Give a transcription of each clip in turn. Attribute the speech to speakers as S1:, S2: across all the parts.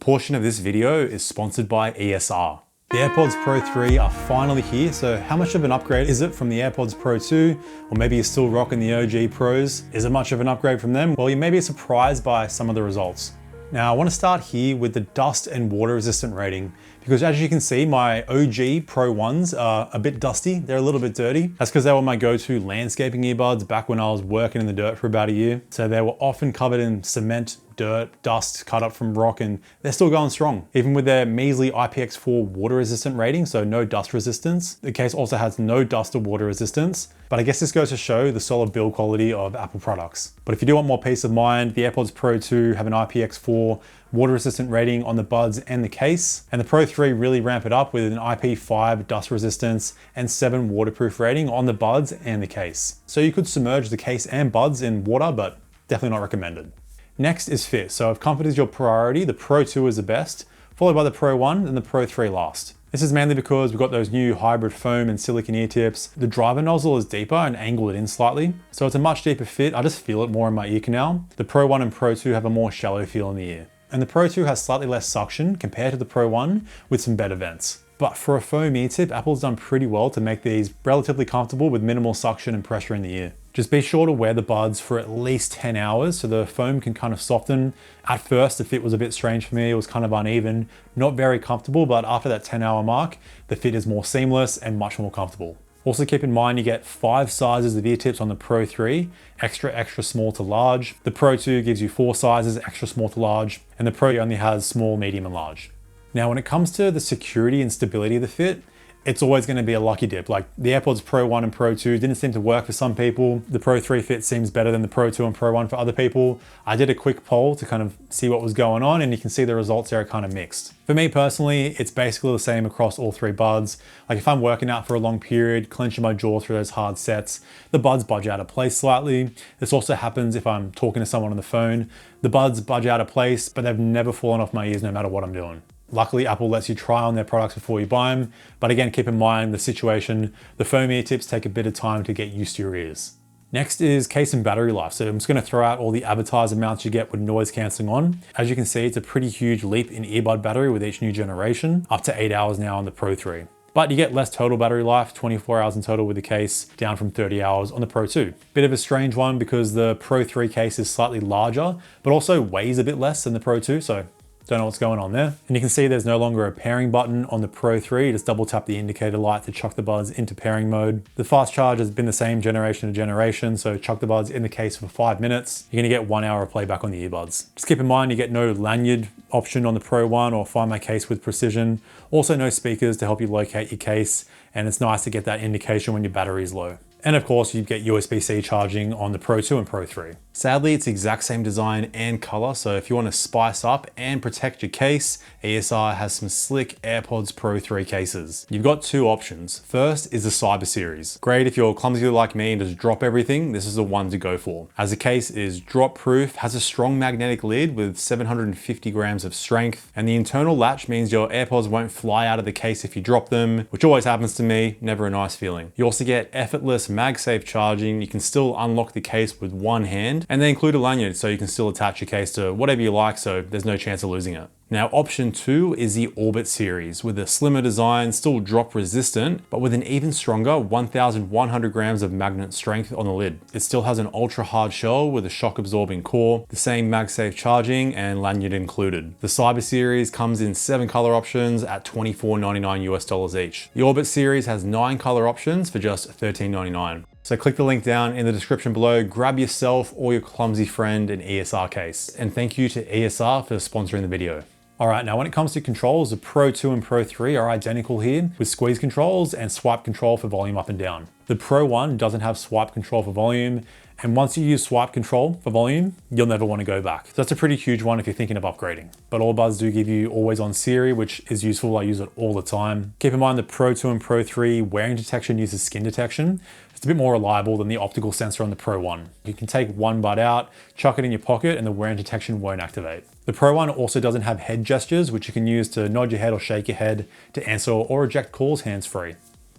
S1: portion of this video is sponsored by ESR. The AirPods Pro 3 are finally here, so how much of an upgrade is it from the AirPods Pro 2? Or maybe you're still rocking the OG Pros. Is it much of an upgrade from them? Well, you may be surprised by some of the results. Now, I want to start here with the dust and water resistant rating, because as you can see, my OG Pro 1s are a bit dusty. They're a little bit dirty. That's because they were my go-to landscaping earbuds back when I was working in the dirt for about a year. So they were often covered in cement, dirt, dust cut up from rock, and they're still going strong. Even with their measly IPX4 water resistant rating, so no dust resistance. The case also has no dust or water resistance, but I guess this goes to show the solid build quality of Apple products. But if you do want more peace of mind, the AirPods Pro 2 have an IPX4 water resistant rating on the buds and the case, and the Pro 3 really ramp it up with an IP5 dust resistance and 7 waterproof rating on the buds and the case. So you could submerge the case and buds in water, but definitely not recommended. Next is fit. So if comfort is your priority, the Pro 2 is the best, followed by the Pro 1 and the Pro 3 last. This is mainly because we've got those new hybrid foam and silicone ear tips. The driver nozzle is deeper and angled in slightly, so it's a much deeper fit. I just feel it more in my ear canal. The Pro 1 and Pro 2 have a more shallow feel in the ear. And the Pro 2 has slightly less suction compared to the Pro 1 with some better vents. But for a foam ear tip, Apple's done pretty well to make these relatively comfortable with minimal suction and pressure in the ear. Just be sure to wear the buds for at least 10 hours so the foam can kind of soften. At first, the fit was a bit strange for me. It was kind of uneven, not very comfortable, but after that 10-hour mark, the fit is more seamless and much more comfortable. Also keep in mind you get 5 sizes of ear tips on the Pro 3, extra small to large. The Pro 2 gives you 4 sizes, extra small to large, and the Pro only has small, medium, and large. Now, when it comes to the security and stability of the fit, it's always going to be a lucky dip. Like the AirPods Pro 1 and Pro 2 didn't seem to work for some people. The Pro 3 fit seems better than the Pro 2 and Pro 1 for other people. I did a quick poll to kind of see what was going on, and you can see the results there are kind of mixed. For me personally, it's basically the same across all 3 buds. Like if I'm working out for a long period, clenching my jaw through those hard sets, the buds budge out of place slightly. This also happens if I'm talking to someone on the phone. The buds budge out of place, but they've never fallen off my ears no matter what I'm doing. Luckily, Apple lets you try on their products before you buy them. But again, keep in mind the situation. The foam ear tips take a bit of time to get used to your ears. Next is case and battery life. So I'm just going to throw out all the advertised amounts you get with noise cancelling on. As you can see, it's a pretty huge leap in earbud battery with each new generation, up to 8 hours now on the Pro 3. But you get less total battery life, 24 hours in total with the case, down from 30 hours on the Pro 2. Bit of a strange one because the Pro 3 case is slightly larger, but also weighs a bit less than the Pro 2. So don't know what's going on there. And you can see there's no longer a pairing button on the Pro 3. You just double tap the indicator light to chuck the buds into pairing mode. The fast charge has been the same generation to generation, so chuck the buds in the case for 5 minutes. You're gonna get 1 hour of playback on the earbuds. Just keep in mind you get no lanyard option on the Pro 1 or Find My Case with Precision. Also no speakers to help you locate your case, and it's nice to get that indication when your battery is low. And of course, you get USB-C charging on the Pro 2 and Pro 3. Sadly, it's the exact same design and color, so if you want to spice up and protect your case, ESR has some slick AirPods Pro 3 cases. You've got 2 options. First is the Cyber Series. Great if you're clumsy like me and just drop everything, this is the one to go for. As the case is drop proof, has a strong magnetic lid with 750 grams of strength, and the internal latch means your AirPods won't fly out of the case if you drop them, which always happens to me, never a nice feeling. You also get effortless MagSafe charging. You can still unlock the case with one hand, and they include a lanyard so you can still attach your case to whatever you like, so there's no chance of losing it. Now, option 2 is the Orbit series with a slimmer design, still drop resistant, but with an even stronger 1,100 grams of magnet strength on the lid. It still has an ultra hard shell with a shock absorbing core, the same MagSafe charging and lanyard included. The Cyber series comes in 7 color options at $24.99 US each. The Orbit series has 9 color options for just $13.99. So click the link down in the description below, grab yourself or your clumsy friend an ESR case. And thank you to ESR for sponsoring the video. All right, now when it comes to controls, the Pro 2 and Pro 3 are identical here with squeeze controls and swipe control for volume up and down. The Pro 1 doesn't have swipe control for volume, and once you use swipe control for volume, you'll never want to go back. So that's a pretty huge one if you're thinking of upgrading. But all buds do give you always on Siri, which is useful. I use it all the time. Keep in mind the Pro 2 and Pro 3 wearing detection uses skin detection. It's a bit more reliable than the optical sensor on the Pro 1. You can take one bud out, chuck it in your pocket, and the wear and detection won't activate. The Pro 1 also doesn't have head gestures, which you can use to nod your head or shake your head to answer or reject calls hands-free.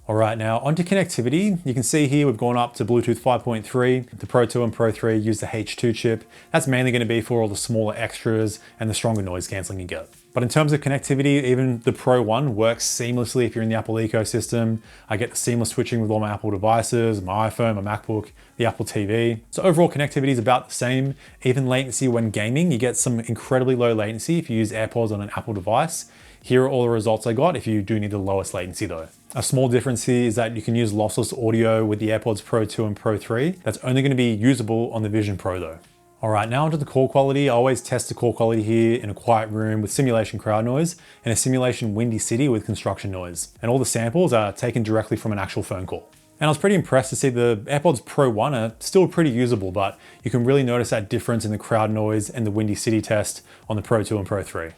S1: All right, now onto connectivity. You can see here we've gone up to Bluetooth 5.3. The Pro 2 and Pro 3 use the H2 chip. That's mainly going to be for all the smaller extras and the stronger noise cancelling you get. But in terms of connectivity, even the Pro 1 works seamlessly if you're in the Apple ecosystem. I get seamless switching with all my Apple devices, my iPhone, my MacBook, the Apple TV. So overall connectivity is about the same. Even latency when gaming, you get some incredibly low latency if you use AirPods on an Apple device. Here are all the results I got if you do need the lowest latency though. A small difference here is that you can use lossless audio with the AirPods Pro 2 and Pro 3. That's only going to be usable on the Vision Pro though. All right, now onto the call quality. I always test the call quality here in a quiet room with simulation crowd noise and a simulation windy city with construction noise. And all the samples are taken directly from an actual phone call. And I was pretty impressed to see the AirPods Pro 1 are still pretty usable, but you can really notice that difference in the crowd noise and the windy city test on the Pro 2 and Pro 3.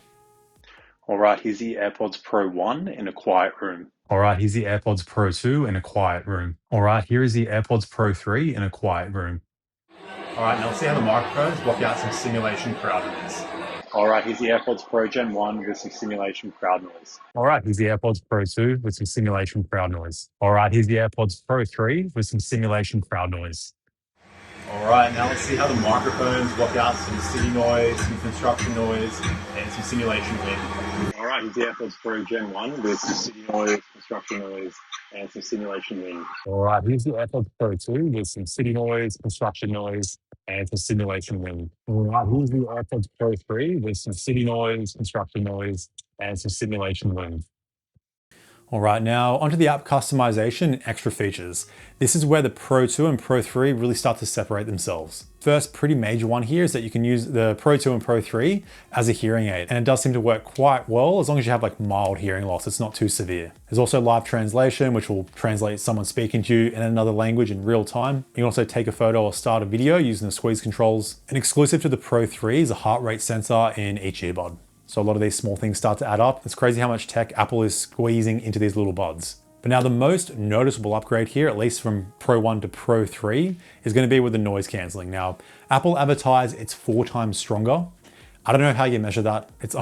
S2: All right, here's the AirPods Pro 1 in a quiet room.
S1: All right, here's the AirPods Pro 2 in a quiet room. All right, here is the AirPods Pro 3 in a quiet room. All right, now let's see how the microphones block out some simulation crowd noise.
S2: All right, here's the AirPods Pro Gen 1 with some simulation crowd noise.
S1: All right, here's the AirPods Pro 2 with some simulation crowd noise. All right, here's the AirPods Pro 3 with some simulation crowd noise. All right, now let's see how the microphones block out some city noise, some construction noise, and some simulation wind.
S2: All right, here's the AirPods Pro Gen 1 with some city noise, construction noise, and some simulation wind.
S1: All right, here's the AirPods Pro 2 with some city noise, construction noise, and some simulation wind. All right, here's the AirPods Pro 3 with some city noise, construction noise, and some simulation wind. All right, now onto the app customization and extra features. This is where the Pro 2 and Pro 3 really start to separate themselves. First pretty major one here is that you can use the Pro 2 and Pro 3 as a hearing aid, and it does seem to work quite well as long as you have like mild hearing loss, it's not too severe. There's also live translation, which will translate someone speaking to you in another language in real time. You can also take a photo or start a video using the squeeze controls. And exclusive to the Pro 3 is a heart rate sensor in each earbud. So a lot of these small things start to add up. It's crazy how much tech Apple is squeezing into these little buds. But now the most noticeable upgrade here, at least from Pro 1 to Pro 3, is going to be with the noise cancelling. Now, Apple advertise it's 4 times stronger. I don't know how you measure that. It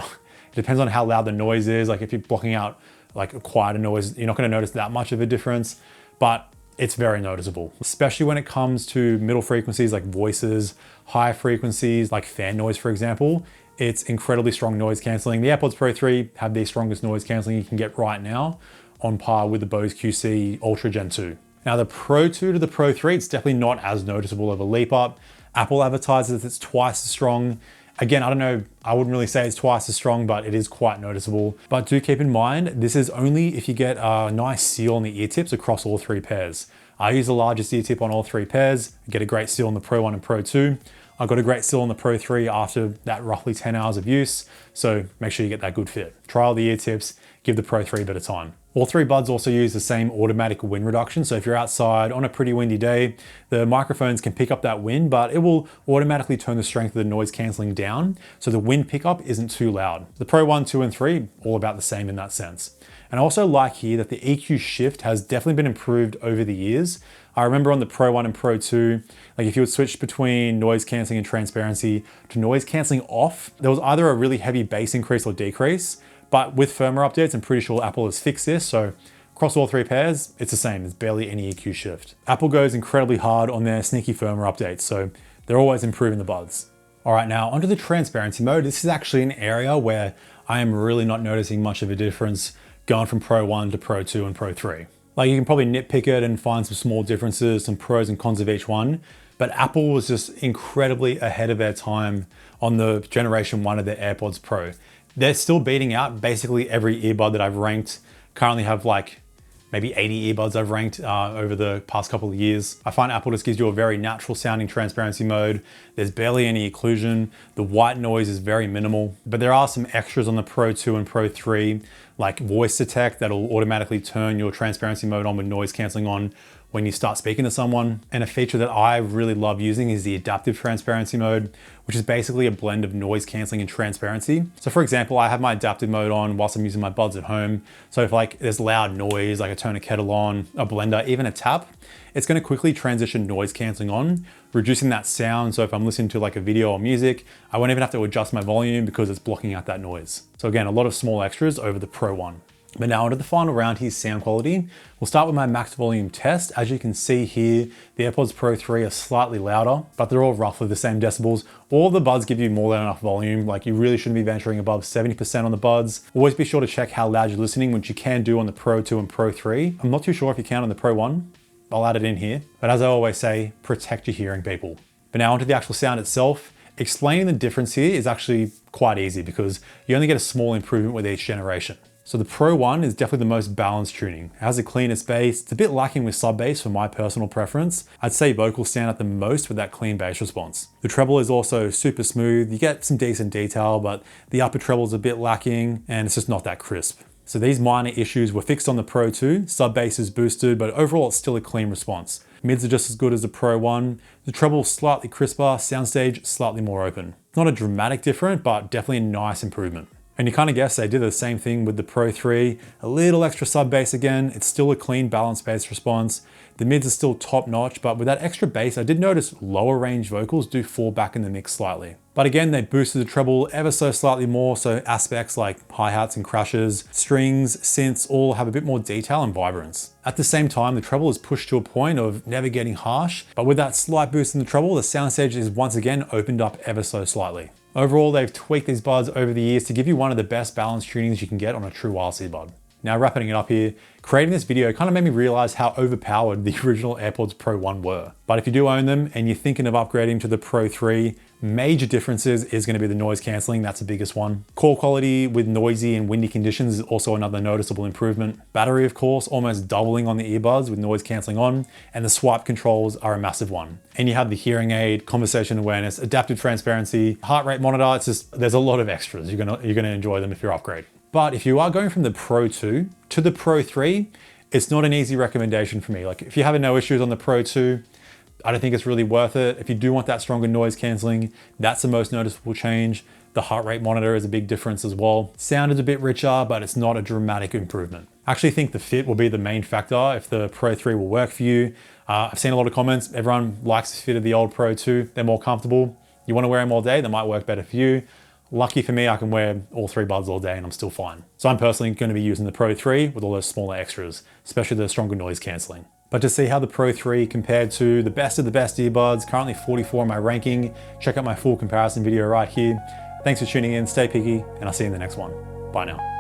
S1: depends on how loud the noise is. Like if you're blocking out like a quieter noise, you're not going to notice that much of a difference, but it's very noticeable, especially when it comes to middle frequencies like voices, high frequencies like fan noise, for example. It's incredibly strong noise cancelling. The AirPods Pro 3 have the strongest noise cancelling you can get right now, on par with the Bose QC Ultra Gen 2. Now the Pro 2 to the Pro 3, it's definitely not as noticeable of a leap up. Apple advertises it's twice as strong. Again, I don't know, I wouldn't really say it's twice as strong, but it is quite noticeable. But do keep in mind, this is only if you get a nice seal on the ear tips across all 3 pairs. I use the largest ear tip on all 3 pairs, get a great seal on the Pro 1 and Pro 2. I got a great seal on the Pro 3 after that roughly 10 hours of use, so make sure you get that good fit. Trial the ear tips, give the Pro 3 a bit of time. All 3 buds also use the same automatic wind reduction, so if you're outside on a pretty windy day, the microphones can pick up that wind, but it will automatically turn the strength of the noise cancelling down, so the wind pickup isn't too loud. The Pro 1, 2, and 3, all about the same in that sense. And I also like here that the EQ shift has definitely been improved over the years. I remember on the Pro 1 and Pro 2, like if you would switch between noise cancelling and transparency to noise cancelling off, there was either a really heavy bass increase or decrease, but with firmware updates, I'm pretty sure Apple has fixed this, so across all 3 pairs, it's the same, there's barely any EQ shift. Apple goes incredibly hard on their sneaky firmware updates, so they're always improving the buds. All right, now onto the transparency mode. This is actually an area where I am really not noticing much of a difference going from Pro 1 to Pro 2 and Pro 3. Like you can probably nitpick it and find some small differences, some pros and cons of each one, but Apple was just incredibly ahead of their time on the generation 1 of their AirPods Pro. They're still beating out basically every earbud that I've ranked. Currently have like maybe 80 earbuds I've ranked over the past couple of years. I find Apple just gives you a very natural sounding transparency mode. There's barely any occlusion. The white noise is very minimal, but there are some extras on the Pro 2 and Pro 3, like voice detect that'll automatically turn your transparency mode on with noise cancelling on when you start speaking to someone. And a feature that I really love using is the adaptive transparency mode, which is basically a blend of noise cancelling and transparency. So for example, I have my adaptive mode on whilst I'm using my buds at home. So if like there's loud noise, like I turn a kettle on, a blender, even a tap, it's gonna quickly transition noise cancelling on, reducing that sound. So if I'm listening to like a video or music, I won't even have to adjust my volume because it's blocking out that noise. So again, a lot of small extras over the Pro 1. But now onto the final round here, sound quality. We'll start with my max volume test. As you can see here, the AirPods Pro 3 are slightly louder, but they're all roughly the same decibels. All the buds give you more than enough volume. Like, you really shouldn't be venturing above 70% on the buds. Always be sure to check how loud you're listening, which you can do on the Pro 2 and Pro 3. I'm not too sure if you can on the Pro 1. I'll add it in here. But as I always say, protect your hearing, people. But now onto the actual sound itself. Explaining the difference here is actually quite easy because you only get a small improvement with each generation. So the Pro 1 is definitely the most balanced tuning. It has the cleanest bass. It's a bit lacking with sub bass for my personal preference. I'd say vocals stand out the most with that clean bass response. The treble is also super smooth. You get some decent detail, but the upper treble is a bit lacking and it's just not that crisp. So these minor issues were fixed on the Pro 2. Sub bass is boosted, but overall it's still a clean response. Mids are just as good as the Pro 1. The treble slightly crisper, soundstage slightly more open. Not a dramatic difference, but definitely a nice improvement. And you kind of guess they did the same thing with the Pro 3. A little extra sub bass again. It's still a clean balanced bass response. The mids are still top notch, but with that extra bass, I did notice lower range vocals do fall back in the mix slightly. But again, they boosted the treble ever so slightly more, so aspects like hi-hats and crashes, strings, synths all have a bit more detail and vibrance. At the same time, the treble is pushed to a point of never getting harsh, but with that slight boost in the treble, the soundstage is once again opened up ever so slightly. Overall, they've tweaked these buds over the years to give you one of the best balanced tunings you can get on a true wireless earbud. Now, wrapping it up here, creating this video kind of made me realize how overpowered the original AirPods Pro 1 were. But if you do own them and you're thinking of upgrading to the Pro 3, major differences is going to be the noise cancelling. That's the biggest one. Call quality with noisy and windy conditions is also another noticeable improvement. Battery, of course, almost doubling on the earbuds with noise cancelling on, and the swipe controls are a massive one. And you have the hearing aid, conversation awareness, adaptive transparency, heart rate monitor. It's just, there's a lot of extras. You're gonna enjoy them if you're upgrading. But if you are going from the Pro 2 to the Pro 3, it's not an easy recommendation for me. Like, if you're having no issues on the Pro 2, I don't think it's really worth it. If you do want that stronger noise cancelling, that's the most noticeable change. The heart rate monitor is a big difference as well. Sound is a bit richer, but it's not a dramatic improvement. I actually think the fit will be the main factor if the Pro 3 will work for you. I've seen a lot of comments. Everyone likes the fit of the old Pro 2. They're more comfortable. You want to wear them all day, they might work better for you. Lucky for me, I can wear all three buds all day and I'm still fine. So I'm personally going to be using the Pro 3 with all those smaller extras, especially the stronger noise cancelling. But to see how the Pro 3 compared to the best of the best earbuds, currently 44 in my ranking, check out my full comparison video right here. Thanks for tuning in, stay picky, and I'll see you in the next one. Bye now.